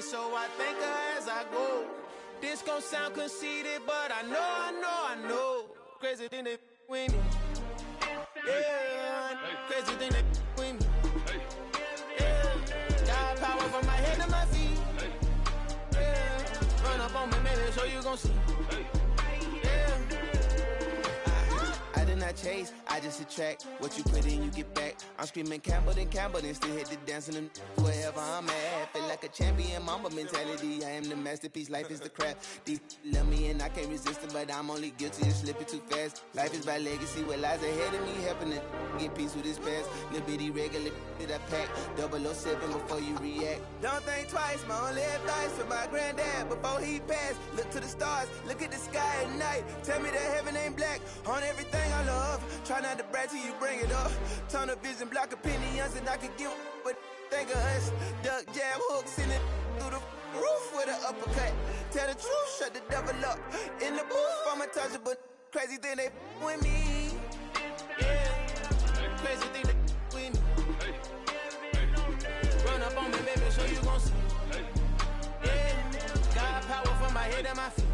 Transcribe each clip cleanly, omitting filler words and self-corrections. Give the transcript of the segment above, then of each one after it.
so I thank her as I go. This gon' sound conceited, but I know. Crazy thing they with me. Yeah, crazy thing they with me. Yeah, got power from my head to my feet. Yeah, run up on me, baby, so you gon' see. I did not chase, I just attract. What you put in, you get back. I'm screaming Campbell, then still hit the dancing and wherever I'm at. Feel like a champion, mamba mentality. I am the masterpiece, life is the crap. These love me and I can't resist it, but I'm only guilty of slipping too fast. Life is by legacy, what lies ahead of me, helping to get peace with this past. Little bitty regular that I pack, 007 before you react. Don't think twice, my only advice for my granddad before he passed. Look to the stars, look at the sky at night. Tell me that heaven ain't black on everything I love. Try not to brag till you bring it up. Tunnel vision, block opinions, and I could give but think of us. Duck jab hooks in it through the roof with an uppercut. Tell the truth, shut the devil up. In the booth, I'm untouchable. Crazy thing they with me. Yeah, crazy thing they with me. Run up on me, baby, so you gon' see. Yeah, got power from my head and my feet.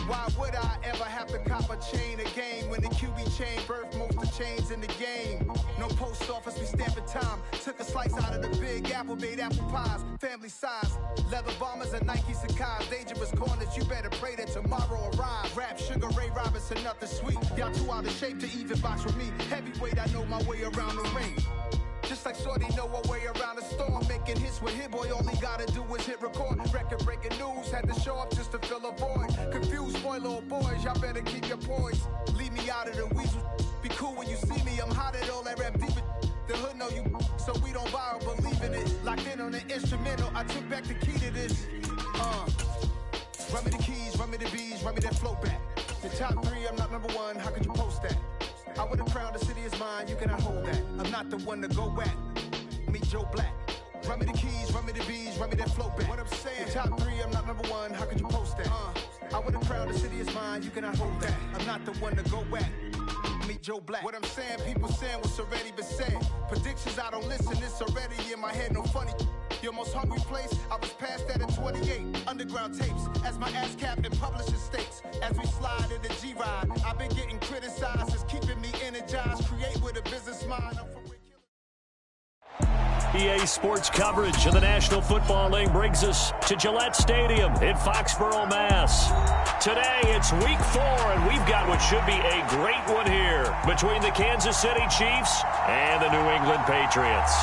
Why would I ever have to cop a chain a game when the QB chain birthed most of chains in the game? No post office, we stamping time. Took a slice out of the big apple, made apple pies, family size. Leather bombers and Nike Sakai's. Dangerous corners, you better pray that tomorrow arrives. Rap, Sugar Ray Robinson, nothing sweet. Y'all too out of shape to even box with me. Heavyweight, I know my way around the ring. Just like Shorty know her way around the storm. Making hits with Hit Boy, all he gotta do is hit record. Record-breaking news, had to show up just to fill a void. Confused boy, little boys, y'all better keep your poise. Leave me out of the weasel. Be cool when you see me, I'm hot at all that rap deep. The hood know you, so we don't borrow, believe in it. Locked in on the instrumental, I took back the key to this. Run me the keys, run me the bees, run me that flow back. The top 3, I'm not number 1, how could you post that? I would have crowned the city is mine, you cannot hold that. I'm not the one to go back. Meet Joe Black. Run me the keys, run me the bees, run me that flow back. What I'm saying, the top 3, I'm not number 1, how could you post that? I would have crowned the city is mine, you cannot hold that. I'm not the one to go back. Meet Joe Black. What I'm saying, people saying what's already been said. Predictions, I don't listen, it's already in my head, no funny. Your most hungry place, I was past that at 28. Underground tapes, as my ass cap in publishing states. As we slide in the G-Ride, I've been getting criticized, it's keeping me energized. Create with a business mind. EA Sports coverage of the National Football League brings us to Gillette Stadium in Foxborough, Mass. Today, it's Week 4, and we've got what should be a great one here between the Kansas City Chiefs and the New England Patriots.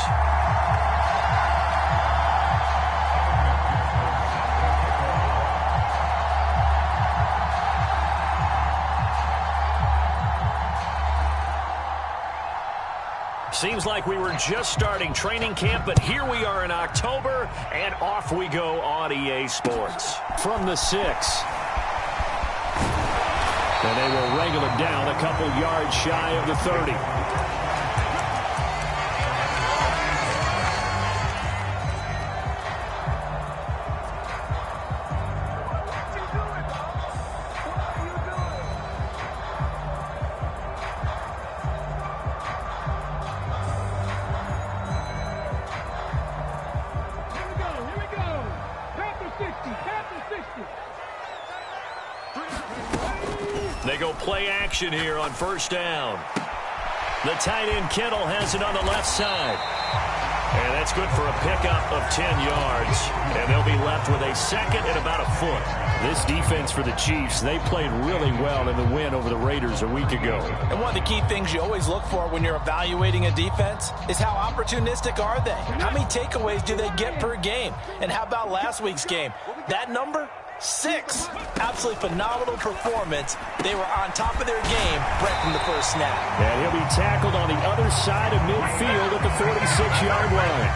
Seems like we were just starting training camp, but here we are in October, and off we go on EA Sports. From the 6. And they will wrangle it down a couple yards shy of the 30. They go play action here on first down. The tight end Kittle has it on the left side. And that's good for a pickup of 10 yards. And they'll be left with a second and about a foot. This defense for the Chiefs, they played really well in the win over the Raiders a week ago. And one of the key things you always look for when you're evaluating a defense is how opportunistic are they? How many takeaways do they get per game? And how about last week's game? That number? 6. Absolutely phenomenal performance. They were on top of their game right from the first snap. And he'll be tackled on the other side of midfield at the 46-yard line.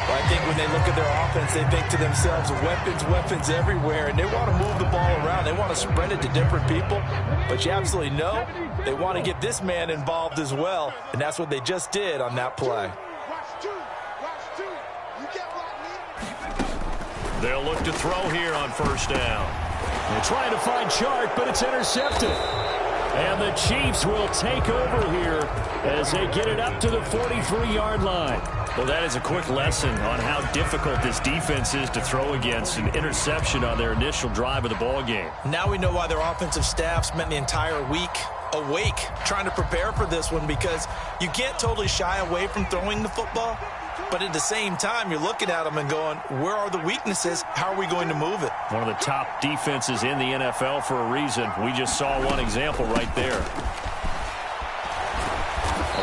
Well, I think when they look at their offense, they think to themselves, weapons everywhere, and they want to move the ball around. down. They want to spread it to different people, but you absolutely know they want to get this man involved as well, and that's what they just did on that play. They'll look to throw here on first down. They're trying to find Chark, but it's intercepted. And the Chiefs will take over here as they get it up to the 43-yard line. Well, that is a quick lesson on how difficult this defense is to throw against. An interception on their initial drive of the ball game. Now we know why their offensive staff spent the entire week awake trying to prepare for this one, because you can't totally shy away from throwing the football. But at the same time, you're looking at them and going, where are the weaknesses? How are we going to move it? One of the top defenses in the NFL for a reason. We just saw one example right there.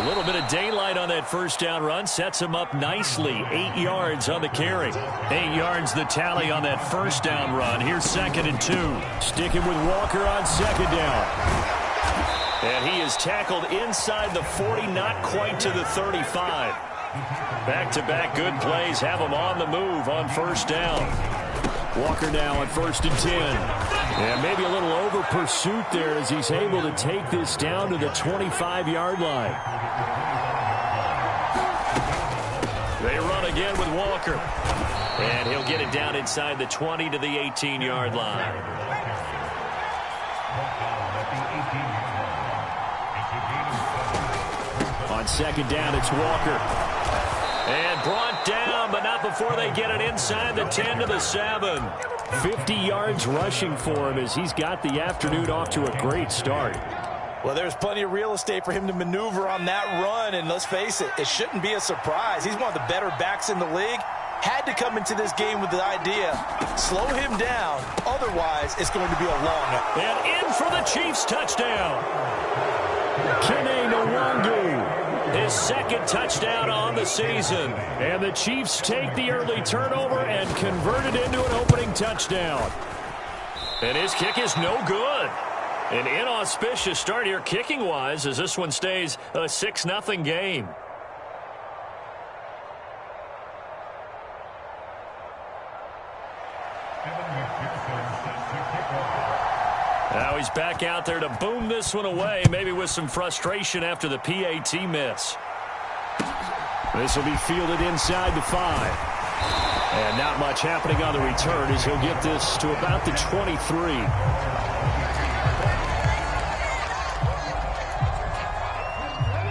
A little bit of daylight on that first down run sets him up nicely. 8 yards on the carry. 8 yards the tally on that first down run. Here's 2nd and 2. Sticking with Walker on 2nd down. And he is tackled inside the 40, not quite to the 35. Back-to-back good plays have him on the move on first down. Walker now on 1st and 10. And maybe a little over pursuit there as he's able to take this down to the 25-yard line. They run again with Walker. And he'll get it down inside the 20 to the 18-yard line. On 2nd down, it's Walker. And brought down, but not before they get it inside the 10 to the 7. 50 yards rushing for him as he's got the afternoon off to a great start. Well, there's plenty of real estate for him to maneuver on that run, and let's face it, it shouldn't be a surprise. He's one of the better backs in the league. Had to come into this game with the idea, slow him down, otherwise it's going to be a long one. And in for the Chiefs touchdown. Kene Nwangu. His 2nd touchdown on the season. And the Chiefs take the early turnover and convert it into an opening touchdown. And his kick is no good. An inauspicious start here kicking-wise as this one stays a 6-0 game. Now he's back out there to boom this one away, maybe with some frustration after the PAT miss. This will be fielded inside the 5. And not much happening on the return as he'll get this to about the 23.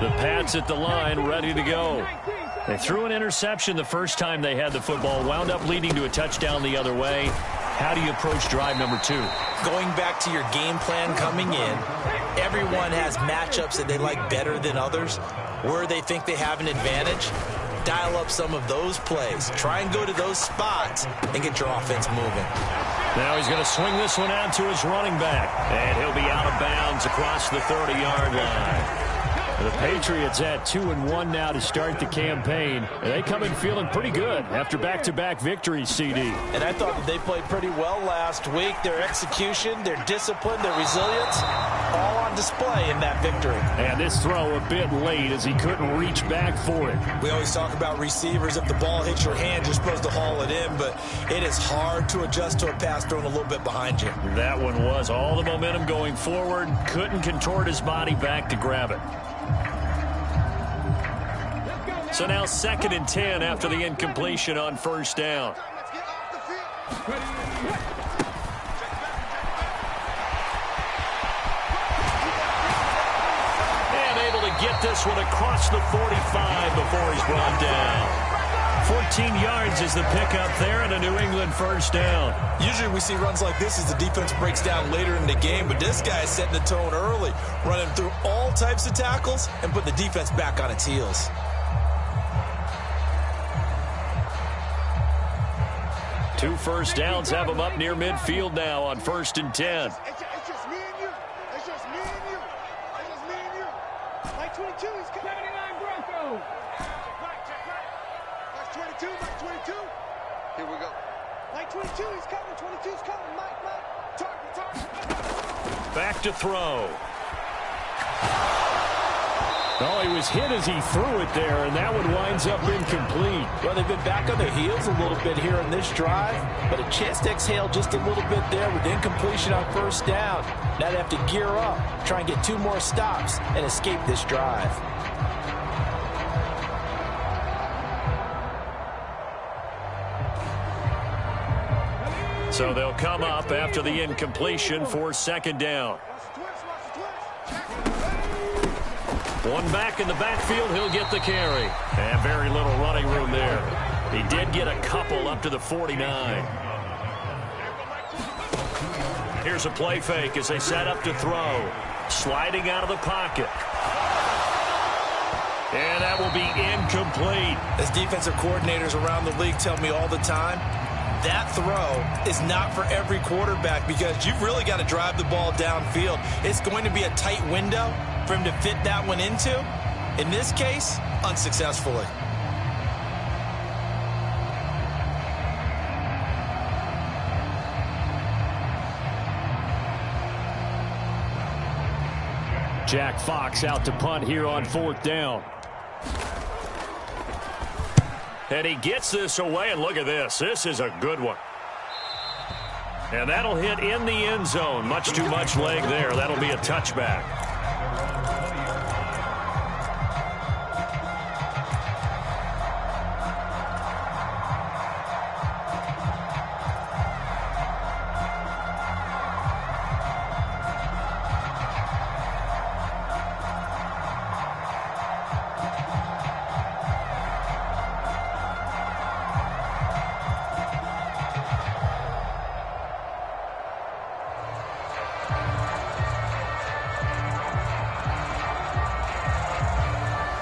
The Pats at the line, ready to go. They threw an interception the first time they had the football, wound up leading to a touchdown the other way. How do you approach drive number 2? Going back to your game plan coming in, everyone has matchups that they like better than others, where they think they have an advantage. Dial up some of those plays. Try and go to those spots and get your offense moving. Now he's going to swing this one out to his running back, and he'll be out of bounds across the 30-yard line. The Patriots at 2-1 now to start the campaign. And they come in feeling pretty good after back-to-back victories, CD. And I thought that they played pretty well last week. Their execution, their discipline, their resilience, all on display in that victory. And this throw a bit late as he couldn't reach back for it. We always talk about receivers. If the ball hits your hand, you're supposed to haul it in, but it is hard to adjust to a pass thrown a little bit behind you. That one was all the momentum going forward. Couldn't contort his body back to grab it. So now 2nd and 10 after the incompletion on first down. And able to get this one across the 45 before he's brought down. 14 yards is the pickup there and a New England first down. Usually we see runs like this as the defense breaks down later in the game, but this guy is setting the tone early, running through all types of tackles and put the defense back on its heels. Two first downs have him up near midfield now on 1st and 10. It's just me and you. It's just me and you. It's just me and you. Like 22, he's coming. 79 Broncos. Check right. Like 22, like 22. Here we go. Like 22, he's coming. 22's coming. Mike. Target. Back to throw. Oh, he was hit as he threw it there, and that one winds up incomplete. Well, they've been back on their heels a little bit here in this drive, but a chance to exhale just a little bit there with incompletion on first down. Now they have to gear up, try and get 2 more stops, and escape this drive. So they'll come up after the incompletion for second down. One back in the backfield, he'll get the carry. And very little running room there. He did get a couple up to the 49. Here's a play fake as they set up to throw. Sliding out of the pocket. And that will be incomplete. As defensive coordinators around the league tell me all the time, that throw is not for every quarterback because you've really got to drive the ball downfield. It's going to be a tight window for him to fit that one into. In this case, unsuccessfully. Jack Fox out to punt here on 4th down. And he gets this away, and look at this. This is a good one. And that'll hit in the end zone. Much too much leg there. That'll be a touchback.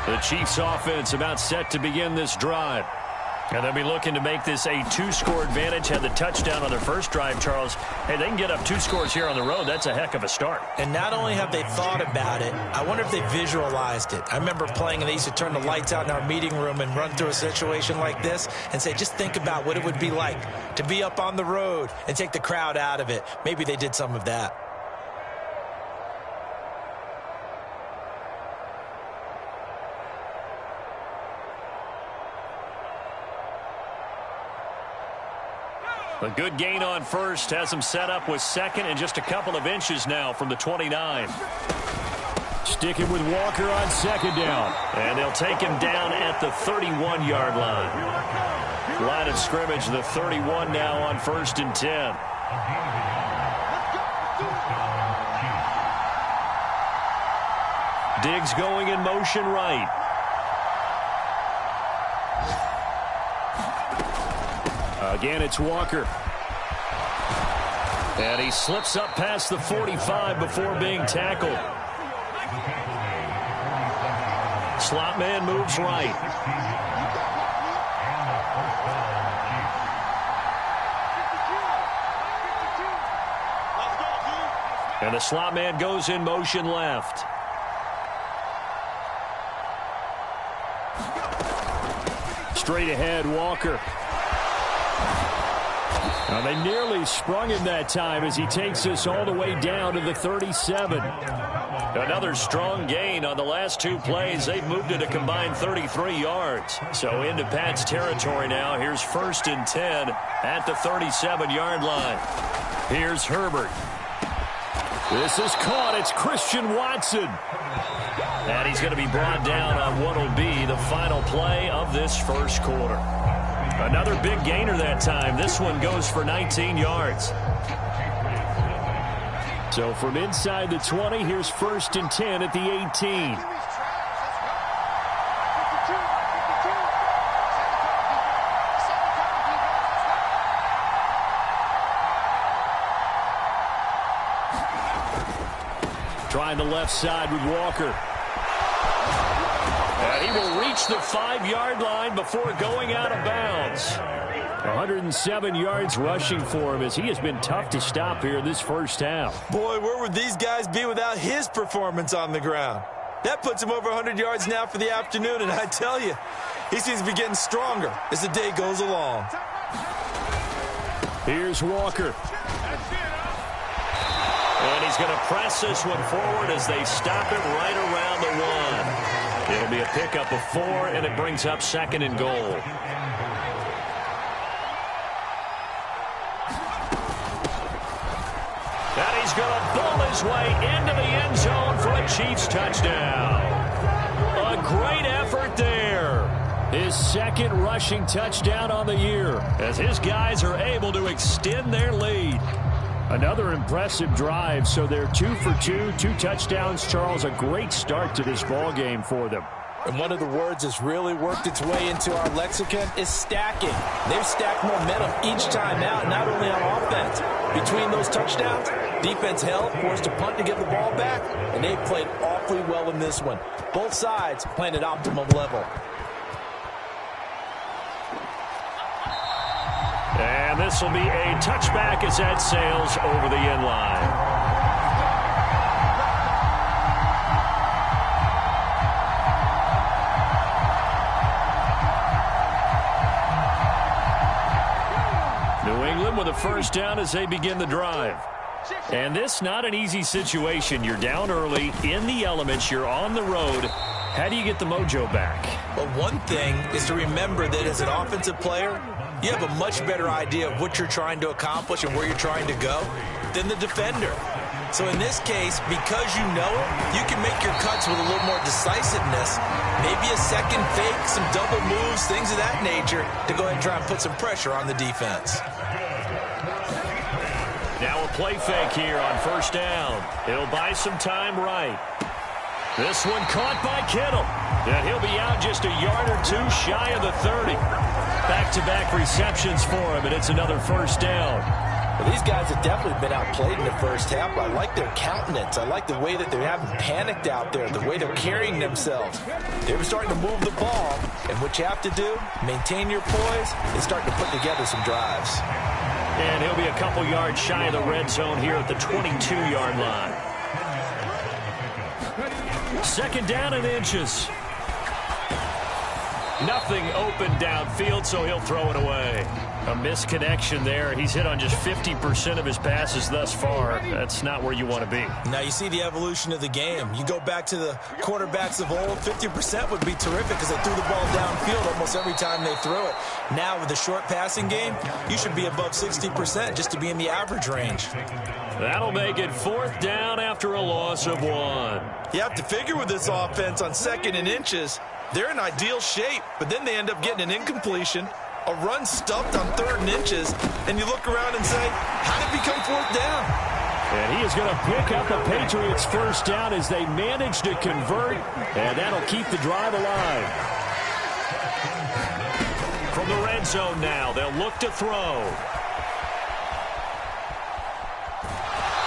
The Chiefs offense about set to begin this drive. And they'll be looking to make this a 2-score advantage. Had the touchdown on their first drive, Charles. Hey, they can get up 2 scores here on the road. That's a heck of a start. And not only have they thought about it, I wonder if they visualized it. I remember playing and they used to turn the lights out in our meeting room and run through a situation like this and say, just think about what it would be like to be up on the road and take the crowd out of it. Maybe they did some of that. A good gain on first has him set up with second and just a couple of inches now from the 29. Sticking with Walker on second down. And they'll take him down at the 31-yard line. Line of scrimmage, the 31 now on 1st and 10. Diggs going in motion right. Again, it's Walker. And he slips up past the 45 before being tackled. Slot man moves right. And the slot man goes in motion left. Straight ahead, Walker. Now they nearly sprung him that time as he takes us all the way down to the 37. Another strong gain on the last 2 plays. They've moved it a combined 33 yards. So into Pat's territory now. Here's 1st and 10 at the 37-yard line. Here's Herbert. This is caught. It's Christian Watson. And he's going to be brought down on what will be the final play of this first quarter. Another big gainer that time. This one goes for 19 yards. So from inside the 20, here's 1st and 10 at the 18. Trying the left side with Walker. And he will reach the 5-yard line before going out of bounds. 107 yards rushing for him as he has been tough to stop here in this first half. Boy, where would these guys be without his performance on the ground? That puts him over 100 yards now for the afternoon, and I tell you, he seems to be getting stronger as the day goes along. Here's Walker. And he's going to press this one forward as they stop it right around the 1. It'll be a pickup of 4, and it brings up 2nd and goal. And he's going to bull his way into the end zone for a Chiefs touchdown. A great effort there. His 2nd rushing touchdown on the year, as his guys are able to extend their lead. Another impressive drive, so they're 2 for 2, 2 touchdowns. Charles, a great start to this ball game for them. And one of the words that's really worked its way into our lexicon is stacking. They've stacked momentum each time out, not only on offense. Between those touchdowns, defense held, forced a punt to get the ball back, and they played awfully well in this one. Both sides playing at optimum level. And this will be a touchback as that sails over the end line. New England with a first down as they begin the drive. And this not an easy situation. You're down early, in the elements, you're on the road. How do you get the mojo back? Well, one thing is to remember that as an offensive player, you have a much better idea of what you're trying to accomplish and where you're trying to go than the defender. So in this case, because you know it, you can make your cuts with a little more decisiveness, maybe a second fake, some double moves, things of that nature, to go ahead and try and put some pressure on the defense. Now a play fake here on first down. He'll buy some time right. This one caught by Kittle. And he'll be out just a yard or 2 shy of the 30. Back-to-back receptions for him, and it's another first down. Well, these guys have definitely been outplayed in the first half. I like their countenance. I like the way that they haven't panicked out there, the way they're carrying themselves. They're starting to move the ball, and what you have to do, maintain your poise, and start to put together some drives. And he'll be a couple yards shy of the red zone here at the 22-yard line. 2nd down and inches. Nothing open downfield, so he'll throw it away. A misconnection there. He's hit on just 50% of his passes thus far. That's not where you want to be. Now you see the evolution of the game. You go back to the quarterbacks of old, 50% would be terrific because they threw the ball downfield almost every time they threw it. Now with the short passing game, you should be above 60% just to be in the average range. That'll make it 4th down after a loss of 1. You have to figure with this offense on 2nd and inches, they're in ideal shape, but then they end up getting an incompletion, a run stuffed on 3rd and inches, and you look around and say, how did it become 4th down? And he is going to pick up the Patriots' first down as they manage to convert, and that'll keep the drive alive. From the red zone now, they'll look to throw.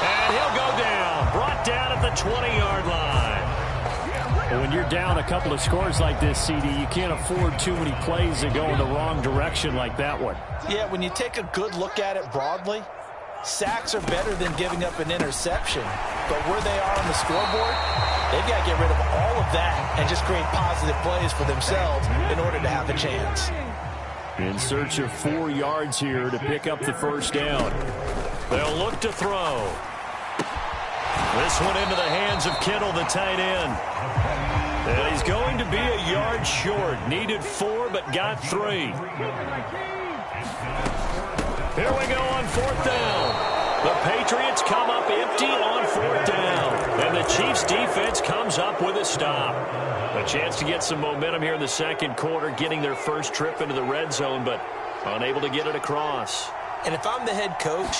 And he'll go down, brought down at the 20-yard line. When you're down a couple of scores like this, CD, you can't afford too many plays that go in the wrong direction like that one. Yeah, when you take a good look at it broadly, sacks are better than giving up an interception. But where they are on the scoreboard, they've got to get rid of all of that and just create positive plays for themselves in order to have a chance. In search of 4 yards here to pick up the first down. They'll look to throw. This one into the hands of Kittle, the tight end. And he's going to be a yard short. Needed 4, but got 3. Here we go on 4th down. The Patriots come up empty on 4th down. And the Chiefs defense comes up with a stop. A chance to get some momentum here in the 2nd quarter, getting their first trip into the red zone, but unable to get it across. And if I'm the head coach,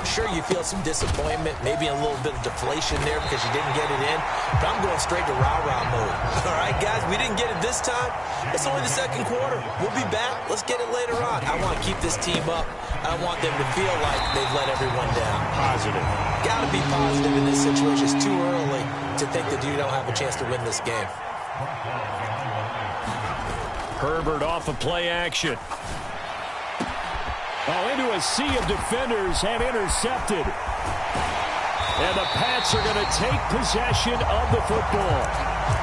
sure you feel some disappointment, maybe a little bit of deflation there because you didn't get it in, but I'm going straight to rah-rah mode. All right, guys, we didn't get it this time. It's only the 2nd quarter. We'll be back. Let's get it later on. I want to keep this team up. I want them to feel like they've let everyone down. Positive. Got to be positive in this situation. It's too early to think that you don't have a chance to win this game. Herbert off of play action. Oh, into a sea of defenders and intercepted. And the Pats are going to take possession of the football.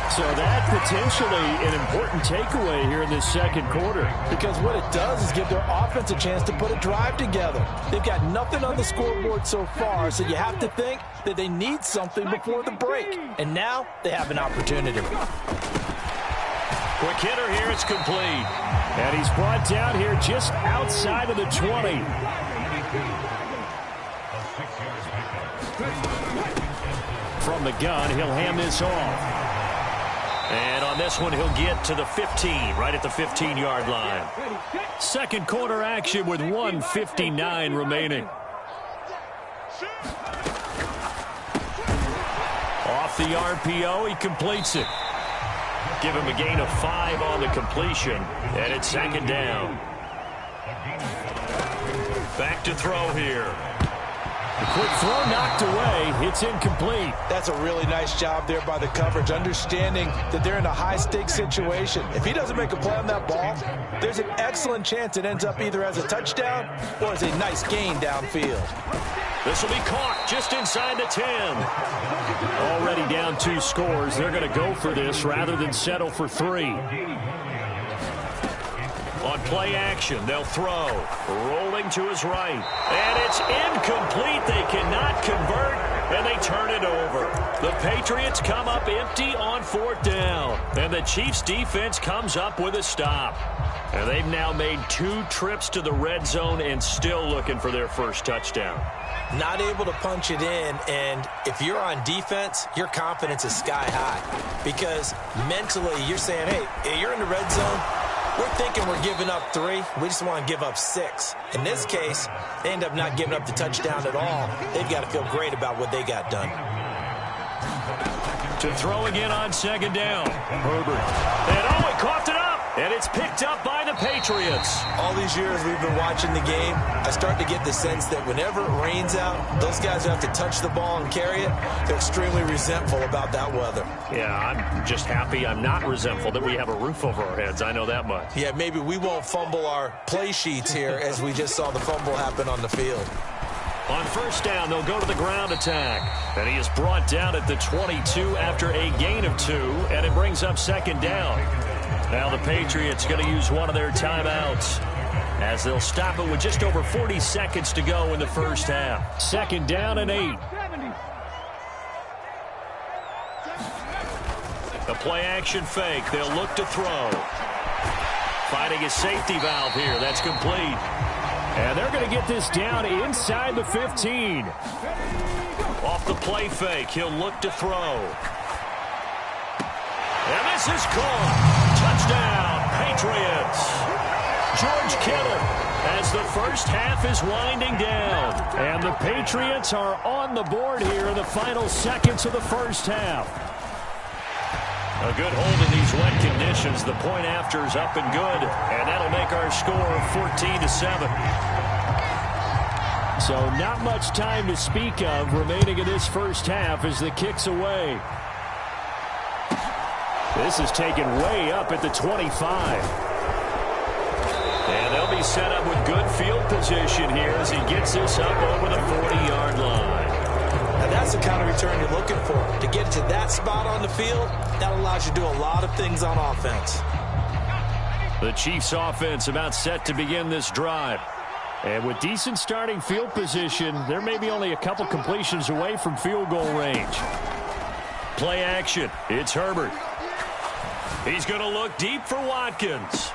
So that potentially an important takeaway here in this 2nd quarter. Because what it does is give their offense a chance to put a drive together. They've got nothing on the scoreboard so far, so you have to think that they need something before the break. And now they have an opportunity. Quick hitter here. It's complete. And he's brought down here just outside of the 20. From the gun, he'll hand this off. And on this one, he'll get to the 15, right at the 15-yard line. Second quarter action with 1:59 remaining. Off the RPO, he completes it. Give him a gain of 5 on the completion, and it's second down. Back to throw here. The quick throw knocked away. It's incomplete. That's a really nice job there by the coverage, understanding that they're in a high-stakes situation. If he doesn't make a play on that ball, there's an excellent chance it ends up either as a touchdown or as a nice gain downfield. This will be caught just inside the 10. Already down 2 scores. They're going to go for this rather than settle for 3. On play action, they'll throw. Rolling to his right. And it's incomplete. They cannot convert, and they turn it over. The Patriots come up empty on 4th down. And the Chiefs' defense comes up with a stop. And they've now made 2 trips to the red zone and still looking for their first touchdown. Not able to punch it in, and if you're on defense, your confidence is sky high. Because mentally, you're saying, hey, you're in the red zone. We're thinking we're giving up 3. We just want to give up 6. In this case, they end up not giving up the touchdown at all. They've got to feel great about what they got done. To throw again on second down. Herbert. And he coughed it up. And it's picked up by the Patriots. All these years we've been watching the game, I start to get the sense that whenever it rains out, those guys who have to touch the ball and carry it, they're extremely resentful about that weather. Yeah, I'm just happy I'm not resentful that we have a roof over our heads. I know that much. Yeah, maybe we won't fumble our play sheets here as we just saw the fumble happen on the field. On first down, they'll go to the ground attack. And he is brought down at the 22 after a gain of 2, and it brings up second down. Now the Patriots going to use one of their timeouts as they'll stop it with just over 40 seconds to go in the first half. Second down and 8. The play-action fake. They'll look to throw. Finding a safety valve here. That's complete. And they're going to get this down inside the 15. Off the play fake, he'll look to throw. And this is caught. Touchdown, Patriots. George Kittle as the first half is winding down. And the Patriots are on the board here in the final seconds of the first half. A good hold in these wet conditions. The point after is up and good. And that'll make our score 14-7. So not much time to speak of remaining in this first half as the kick's away. This is taken way up at the 25. And they'll be set up with good field position here as he gets this up over the 40-yard line. Now that's the kind of return you're looking for. To get to that spot on the field, that allows you to do a lot of things on offense. The Chiefs offense about set to begin this drive. And with decent starting field position, they're maybe only a couple completions away from field goal range. Play action. It's Herbert. He's going to look deep for Watkins.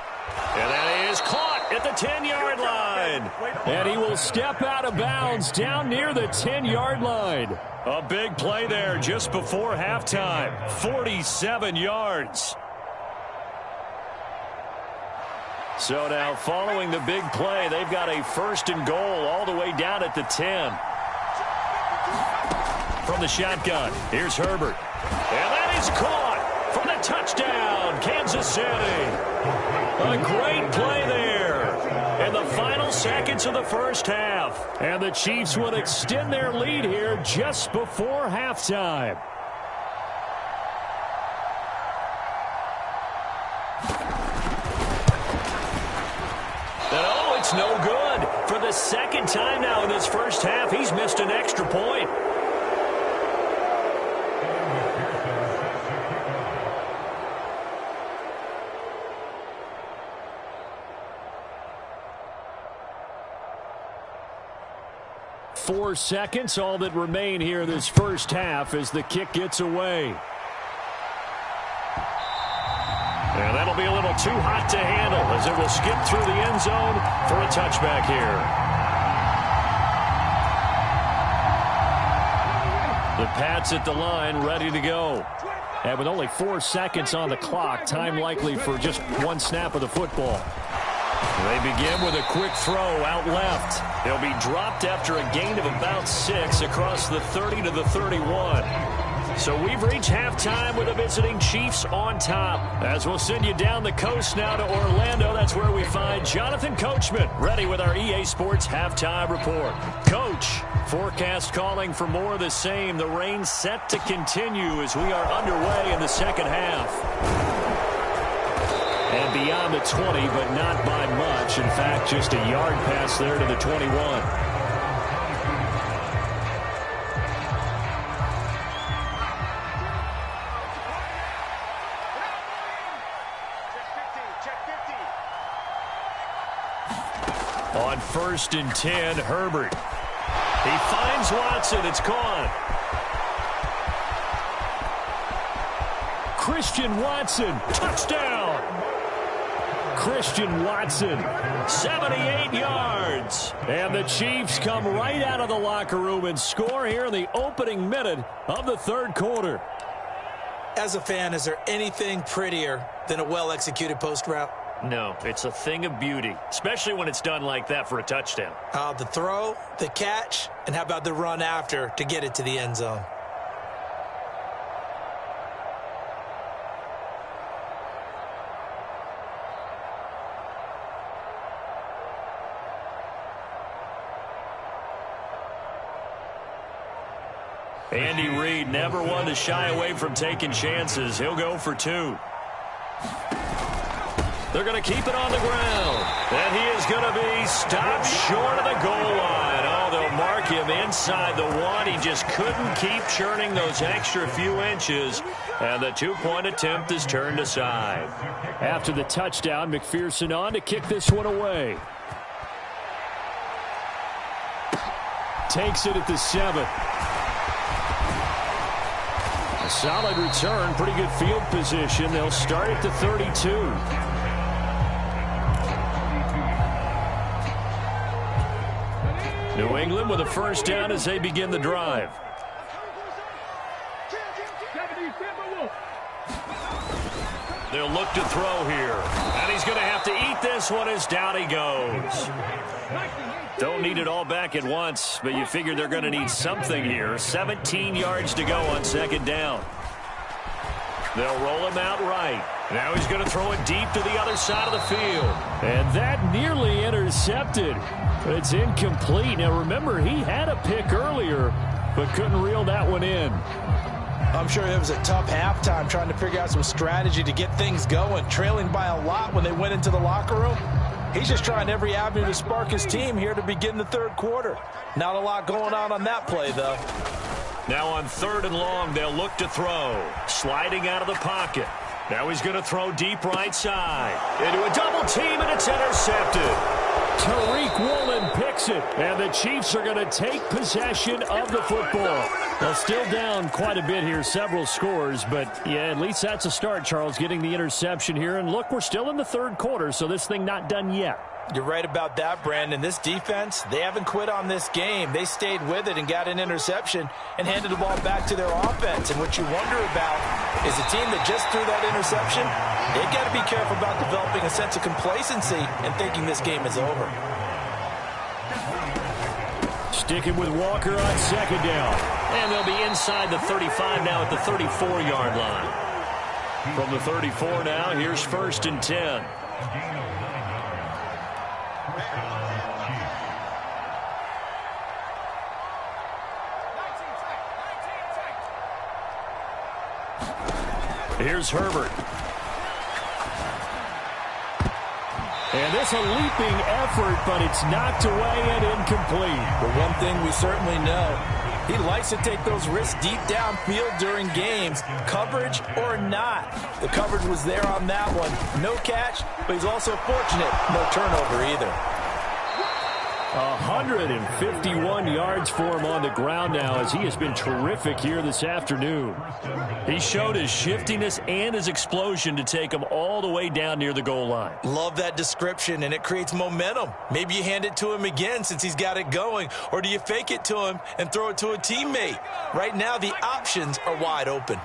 And that is caught at the 10-yard line. And he will step out of bounds down near the 10-yard line. A big play there just before halftime. 47 yards. So now following the big play, they've got a first and goal all the way down at the 10. From the shotgun, here's Herbert. And that is caught for the touchdown, Kansas City. A great play there in the final seconds of the first half. And the Chiefs would extend their lead here just before halftime. Oh, it's no good. For the second time now in this first half, he's missed an extra point. Four seconds, all that remain here in this first half as the kick gets away. And that'll be a little too hot to handle as it will skip through the end zone for a touchback here. The Pats at the line, ready to go. And with only 4 seconds on the clock, time likely for just one snap of the football. They begin with a quick throw out left. They'll be dropped after a gain of about 6 across the 30 to the 31. So we've reached halftime with the visiting Chiefs on top. As we'll send you down the coast now to Orlando, that's where we find Jonathan Coachman, ready with our EA Sports Halftime Report. Coach, forecast calling for more of the same. The rain set to continue as we are underway in the second half. And beyond the 20, but not by much. In fact, just a yard pass there to the 21. On 1st and 10, Herbert. He finds Watson. It's gone. Christian Watson, touchdown! Christian Watson, 78 yards. And the Chiefs come right out of the locker room and score here in the opening minute of the third quarter. As a fan, is there anything prettier than a well-executed post route? No, it's a thing of beauty, especially when it's done like that for a touchdown. The throw, the catch, and how about the run after to get it to the end zone? Andy Reid never one to shy away from taking chances. He'll go for 2. They're going to keep it on the ground. And he is going to be stopped short of the goal line. Oh, they'll mark him inside the 1. He just couldn't keep churning those extra few inches. And the 2-point attempt is turned aside. After the touchdown, McPherson on to kick this one away. Takes it at the 7. A solid return, pretty good field position. They'll start at the 32. New England with a first down as they begin the drive. They'll look to throw here. And he's going to have to eat this one as down he goes. Don't need it all back at once, but you figure they're going to need something here. 17 yards to go on second down. They'll roll him out right. Now he's going to throw it deep to the other side of the field. And that nearly intercepted. But it's incomplete. Now remember, he had a pick earlier, but couldn't reel that one in. I'm sure it was a tough halftime trying to figure out some strategy to get things going, trailing by a lot when they went into the locker room. He's just trying every avenue to spark his team here to begin the third quarter. Not a lot going on that play, though. Now on 3rd and long, they'll look to throw. Sliding out of the pocket. Now he's going to throw deep right side. Into a double team, and it's intercepted. Tariq Woolen picks it, and the Chiefs are going to take possession of the football. They're still down quite a bit here, several scores, but yeah, at least that's a start, Charles, getting the interception here. And look, we're still in the third quarter, so this thing not done yet. You're right about that, Brandon. This defense, they haven't quit on this game. They stayed with it and got an interception and handed the ball back to their offense. And what you wonder about is a team that just threw that interception, they've got to be careful about developing a sense of complacency and thinking this game is over. Sticking with Walker on second down. And they'll be inside the 35 now at the 34-yard line. From the 34 now, here's 1st and 10. Here's Herbert. And this a leaping effort, but it's knocked away and incomplete. But one thing we certainly know, he likes to take those risks deep downfield during games, coverage or not. The coverage was there on that one. No catch, but he's also fortunate. No turnover either. 151 yards for him on the ground now, as he has been terrific here this afternoon. He showed his shiftiness and his explosion to take him all the way down near the goal line. Love that description, and it creates momentum. Maybe you hand it to him again since he's got it going, or do you fake it to him and throw it to a teammate? Right now, the options are wide open.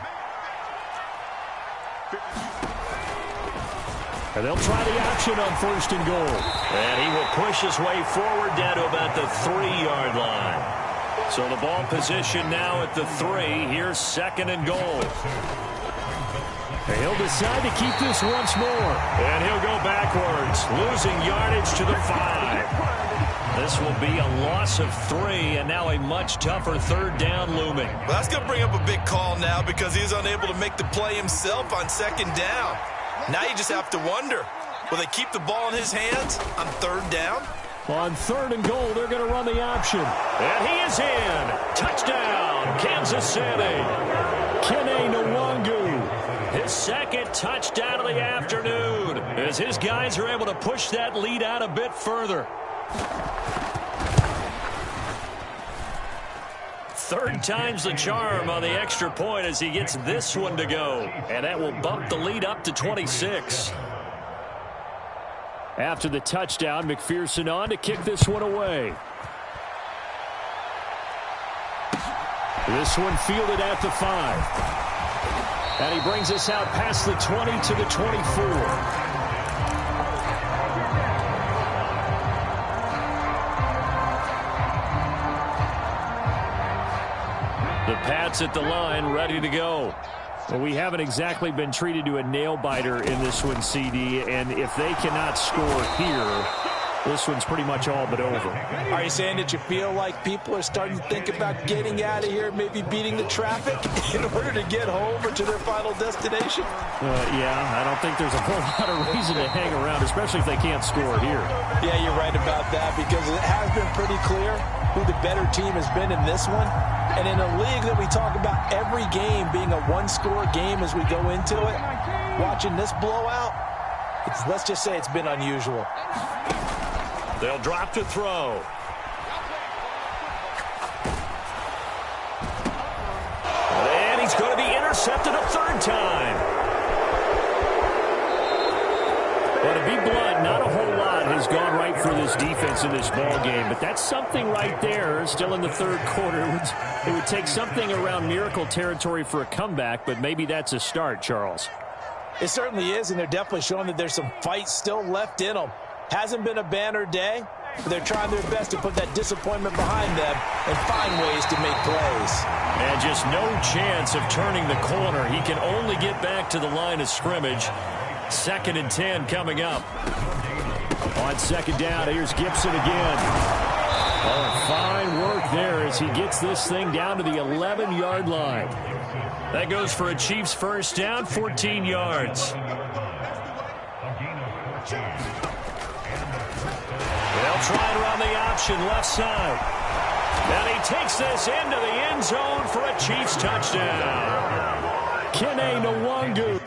And they'll try the option on 1st and goal. And he will push his way forward down to about the 3-yard line. So the ball position now at the 3. Here's 2nd and goal. And he'll decide to keep this once more. And he'll go backwards, losing yardage to the 5. This will be a loss of 3, and now a much tougher 3rd down looming. Well, that's going to bring up a big call now because he's unable to make the play himself on 2nd down. Now you just have to wonder, will they keep the ball in his hands on 3rd down? On 3rd and goal, they're going to run the option. And he is in. Touchdown, Kansas City. Kene Nwangu. His 2nd touchdown of the afternoon, as his guys are able to push that lead out a bit further. 3rd time's the charm on the extra point as he gets this one to go. And that will bump the lead up to 26. After the touchdown, McPherson on to kick this one away. This one fielded at the 5. And he brings us out past the 20 to the 24. The Pats at the line, ready to go. Well, we haven't exactly been treated to a nail-biter in this one, CD, and if they cannot score here, this one's pretty much all but over. Are you saying that you feel like people are starting to think about getting out of here, maybe beating the traffic in order to get home or to their final destination? Yeah, I don't think there's a whole lot of reason to hang around, especially if they can't score here. Yeah, you're right about that, because it has been pretty clear who the better team has been in this one. And in a league that we talk about every game being a one-score game as we go into it, watching this blowout, let's just say it's been unusual. They'll drop to throw. And he's going to be intercepted a 3rd time. Well, to be blunt, not a whole lot has gone right for this defense in this ball game, but that's something right there. Still in the 3rd quarter. It would take something around miracle territory for a comeback, but maybe that's a start, Charles. It certainly is, and they're definitely showing that there's some fight still left in them. Hasn't been a banner day, but they're trying their best to put that disappointment behind them and find ways to make plays. And just no chance of turning the corner. He can only get back to the line of scrimmage. 2nd and 10 coming up. On 2nd down, here's Gibson again. Oh, fine work there as he gets this thing down to the 11-yard line. That goes for a Chiefs 1st down, 14 yards. They'll try and run the option left side. And he takes this into the end zone for a Chiefs touchdown. Kene Nwangu.